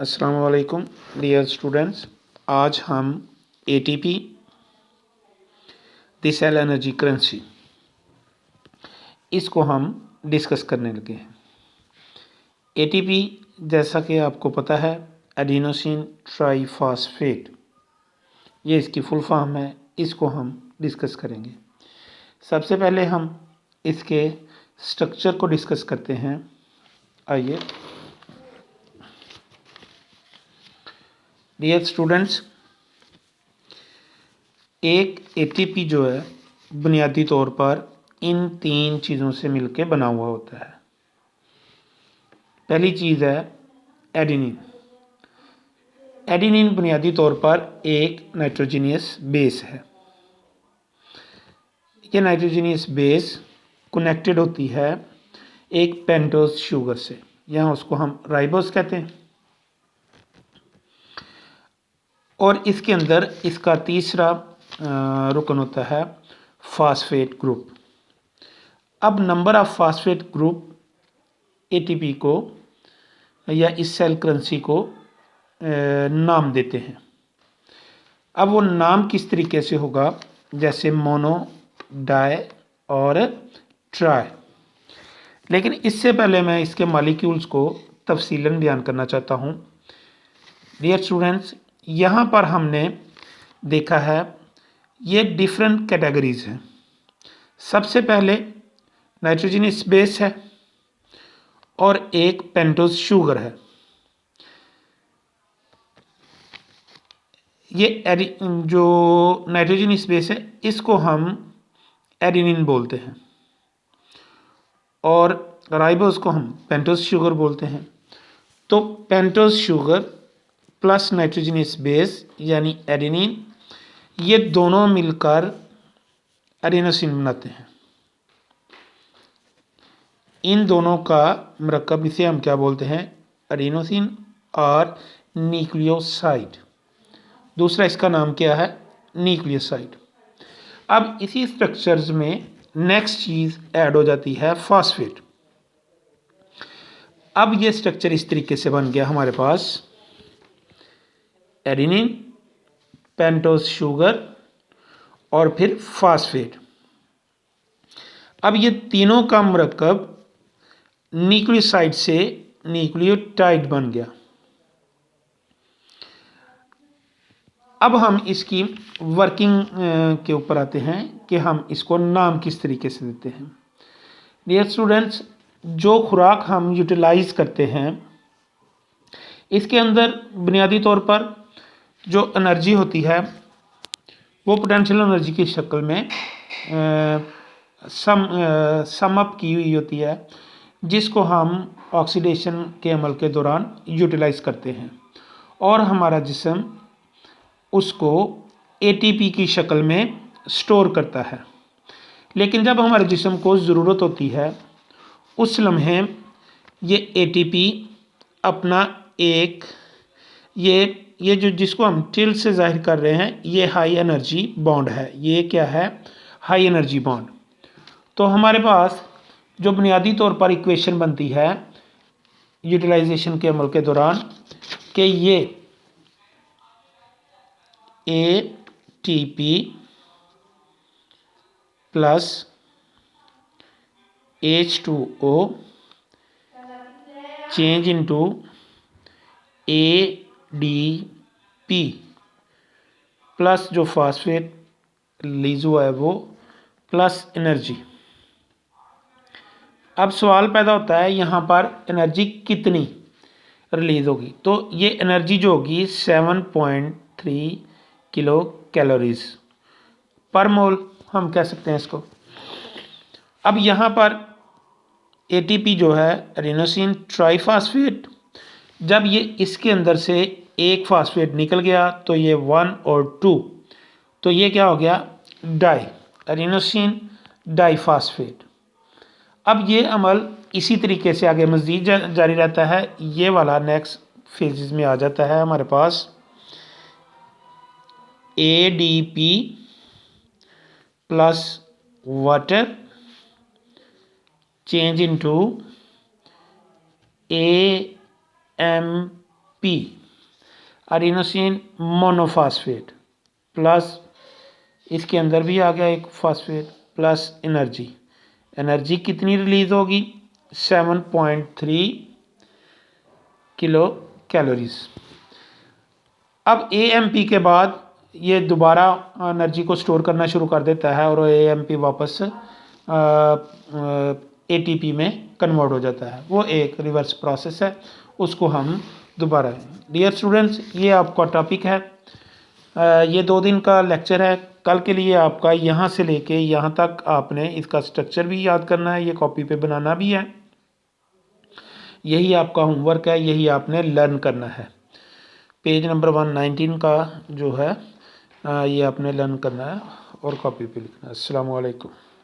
अस्सलाम वालेकुम dear students. आज हम ATP the cell energy currency इसको हम डिस्कस करने लगे हैं। एटीपी जैसा कि आपको पता है एडिनोसिन ट्राईफॉस्फेट, ये इसकी फुल फॉर्म है। इसको हम डिस्कस करेंगे। सबसे पहले हम इसके स्ट्रक्चर को डिस्कस करते हैं। आइए डियर स्टूडेंट्स, एक एटीपी जो है बुनियादी तौर पर इन तीन चीज़ों से मिलकर बना हुआ होता है। पहली चीज़ है एडेनिन। एडेनिन बुनियादी तौर पर एक नाइट्रोजनियस बेस है। ये नाइट्रोजनियस बेस कनेक्टेड होती है एक पेंटोज शुगर से, यहाँ उसको हम राइबोस कहते हैं। और इसके अंदर इसका तीसरा रुकन होता है फास्फेट ग्रुप। अब number of phosphate group ATP को या इस सेल करेंसी को नाम देते हैं। अब वो नाम किस तरीके से होगा, जैसे मोनो, डाई और ट्राई। लेकिन इससे पहले मैं इसके मॉलिक्यूल्स को तफसीलन बयान करना चाहता हूँ। डियर स्टूडेंट्स, यहाँ पर हमने देखा है ये डिफरेंट कैटेगरीज हैं। सबसे पहले नाइट्रोजनस बेस है और एक पेंटोज शुगर है। ये जो नाइट्रोजनस बेस है इसको हम एडेनिन बोलते हैं और राइबोस को हम पेंटोज शुगर बोलते हैं। तो pentose sugar plus nitrogenous base यानी एडेनिन, ये दोनों मिलकर एडेनोसिन बनाते हैं। इन दोनों का मरकब इसे हम क्या बोलते हैं, एडेनोसिन और न्यूक्लियोसाइड। दूसरा इसका नाम क्या है, न्यूक्लियोसाइड। अब इसी स्ट्रक्चर्स में नेक्स्ट चीज़ ऐड हो जाती है फॉस्फेट। अब ये स्ट्रक्चर इस तरीके से बन गया हमारे पास एडेनिन, पेंटोज शुगर और फिर फॉस्फेट। अब ये तीनों का मरकब न्यूक्लियोसाइड से न्यूक्लियोटाइड बन गया। अब हम इसकी वर्किंग के ऊपर आते हैं कि हम इसको नाम किस तरीके से देते हैं। डियर स्टूडेंट्स, जो खुराक हम यूटिलाइज करते हैं इसके अंदर बुनियादी तौर पर जो एनर्जी होती है वो पोटेंशियल एनर्जी की शक्ल में सम अप की हुई होती है, जिसको हम ऑक्सीडेशन के अमल के दौरान यूटिलाइज करते हैं और हमारा जिस्म उसको एटीपी की शक्ल में स्टोर करता है। लेकिन जब हमारे जिस्म को ज़रूरत होती है उस लम्हे ये एटीपी अपना एक ये जो जिसको हम टिल से जाहिर कर रहे हैं, ये हाई एनर्जी बॉन्ड है। ये क्या है, हाई एनर्जी बॉन्ड। तो हमारे पास जो बुनियादी तौर पर इक्वेशन बनती है यूटिलाइजेशन के अमल के दौरान कि ये ATP plus H2O change into ADP plus जो फास्फेट रिलीज हुआ है वो प्लस एनर्जी। अब सवाल पैदा होता है यहाँ पर एनर्जी कितनी रिलीज होगी। तो ये एनर्जी जो होगी 7.3 किलो कैलोरीज पर मोल हम कह सकते हैं इसको। अब यहाँ पर एटीपी जो है एडेनोसिन ट्राईफॉस्फेट, जब ये इसके अंदर से एक फास्फेट निकल गया तो ये 1 और 2, तो ये क्या हो गया, डाई एडेनोसिन डाईफॉस्फेट। अब ये अमल इसी तरीके से आगे मज़ीद जारी रहता है। ये वाला नेक्स्ट फेजेस में आ जाता है हमारे पास ADP plus water change into AMP P, adenosine monophosphate plus इसके अंदर भी आ गया एक फास्फेट प्लस एनर्जी कितनी रिलीज होगी 7.3 किलो कैलोरीज। अब AMP के बाद ये दोबारा एनर्जी को स्टोर करना शुरू कर देता है और AMP वापस ATP में कन्वर्ट हो जाता है। वो एक रिवर्स प्रोसेस है, उसको हम दोबारा। डियर स्टूडेंट्स, ये आपका टॉपिक है, ये 2 दिन का लेक्चर है। कल के लिए आपका यहाँ से लेके यहाँ तक आपने इसका स्ट्रक्चर भी याद करना है, ये कॉपी पे बनाना भी है, यही आपका होमवर्क है, यही आपने लर्न करना है। पेज नंबर 119 का जो है ये आपने लर्न करना है और कॉपी पे लिखना है। अस्सलाम वालेकुम।